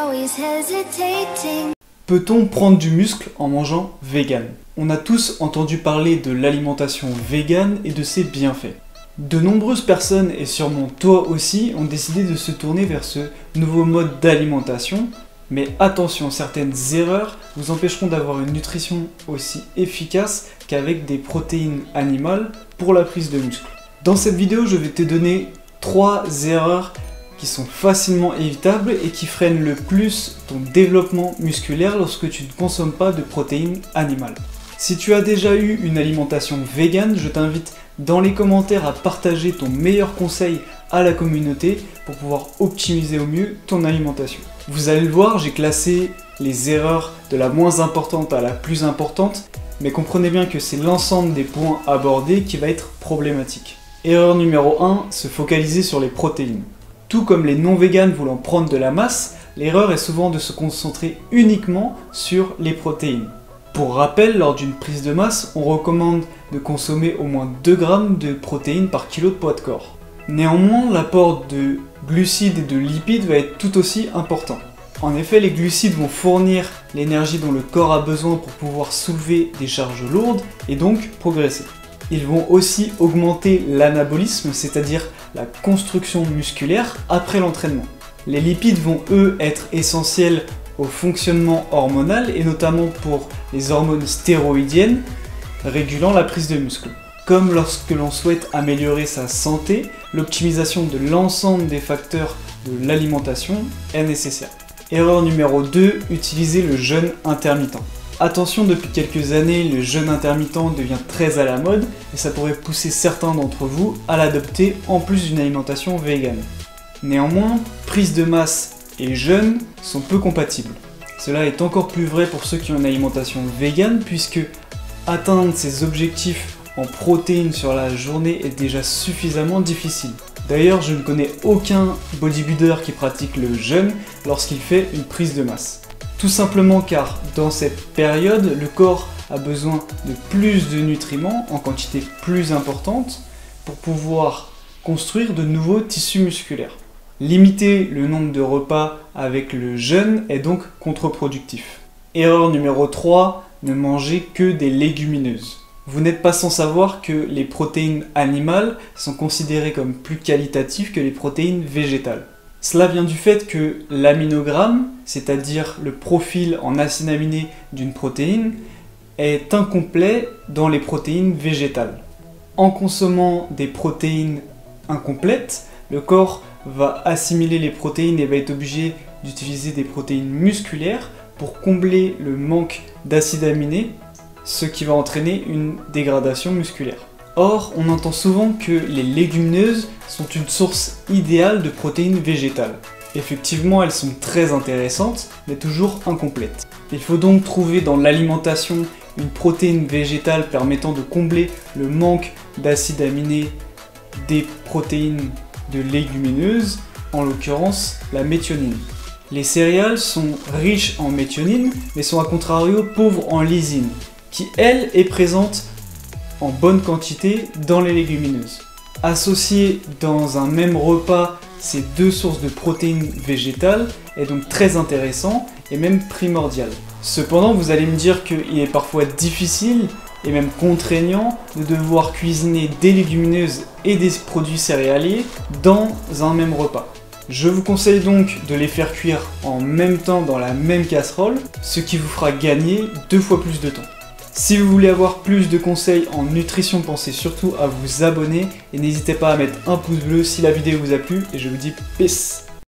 always hesitating. Peut-on prendre du muscle en mangeant vegan? On a tous entendu parler de l'alimentation vegan et de ses bienfaits. De nombreuses personnes, et sûrement toi aussi, ont décidé de se tourner vers ce nouveau mode d'alimentation. Mais attention, certaines erreurs vous empêcheront d'avoir une nutrition aussi efficace qu'avec des protéines animales pour la prise de muscle. Dans cette vidéo, je vais te donner 3 erreurs qui sont facilement évitables et qui freinent le plus ton développement musculaire lorsque tu ne consommes pas de protéines animales. Si tu as déjà eu une alimentation végane, je t'invite dans les commentaires à partager ton meilleur conseil à la communauté pour pouvoir optimiser au mieux ton alimentation. Vous allez le voir, j'ai classé les erreurs de la moins importante à la plus importante, mais comprenez bien que c'est l'ensemble des points abordés qui va être problématique. Erreur numéro 1, se focaliser sur les protéines. Tout comme les non-véganes voulant prendre de la masse, l'erreur est souvent de se concentrer uniquement sur les protéines. Pour rappel, lors d'une prise de masse, on recommande de consommer au moins 2 grammes de protéines par kilo de poids de corps. Néanmoins, l'apport de glucides et de lipides va être tout aussi important. En effet, les glucides vont fournir l'énergie dont le corps a besoin pour pouvoir soulever des charges lourdes et donc progresser. Ils vont aussi augmenter l'anabolisme, c'est-à-dire la construction musculaire après l'entraînement. Les lipides vont eux être essentiels au fonctionnement hormonal et notamment pour les hormones stéroïdiennes régulant la prise de muscle. Comme lorsque l'on souhaite améliorer sa santé, l'optimisation de l'ensemble des facteurs de l'alimentation est nécessaire. Erreur numéro 2, utiliser le jeûne intermittent. Attention, depuis quelques années, le jeûne intermittent devient très à la mode et ça pourrait pousser certains d'entre vous à l'adopter en plus d'une alimentation végane. Néanmoins, prise de masse et jeûne sont peu compatibles. Cela est encore plus vrai pour ceux qui ont une alimentation végane puisque atteindre ces objectifs en protéines sur la journée est déjà suffisamment difficile. D'ailleurs, je ne connais aucun bodybuilder qui pratique le jeûne lorsqu'il fait une prise de masse. Tout simplement car dans cette période, le corps a besoin de plus de nutriments en quantité plus importante pour pouvoir construire de nouveaux tissus musculaires. Limiter le nombre de repas avec le jeûne est donc contre-productif. Erreur numéro 3, ne manger que des légumineuses. Vous n'êtes pas sans savoir que les protéines animales sont considérées comme plus qualitatives que les protéines végétales. Cela vient du fait que l'aminogramme, c'est-à-dire le profil en acides aminés d'une protéine, est incomplet dans les protéines végétales. En consommant des protéines incomplètes, le corps va assimiler les protéines et va être obligé d'utiliser des protéines musculaires pour combler le manque d'acides aminés, ce qui va entraîner une dégradation musculaire. Or, on entend souvent que les légumineuses sont une source idéale de protéines végétales. Effectivement, elles sont très intéressantes, mais toujours incomplètes. Il faut donc trouver dans l'alimentation une protéine végétale permettant de combler le manque d'acides aminés des protéines de légumineuses, en l'occurrence la méthionine. Les céréales sont riches en méthionine, mais sont à contrario pauvres en lysine, qui elle est présente en bonne quantité dans les légumineuses. Associer dans un même repas ces deux sources de protéines végétales est donc très intéressant et même primordial. Cependant, vous allez me dire qu'il est parfois difficile et même contraignant de devoir cuisiner des légumineuses et des produits céréaliers dans un même repas. Je vous conseille donc de les faire cuire en même temps dans la même casserole, ce qui vous fera gagner 2 fois plus de temps. Si vous voulez avoir plus de conseils en nutrition, pensez surtout à vous abonner et n'hésitez pas à mettre un pouce bleu si la vidéo vous a plu et je vous dis peace.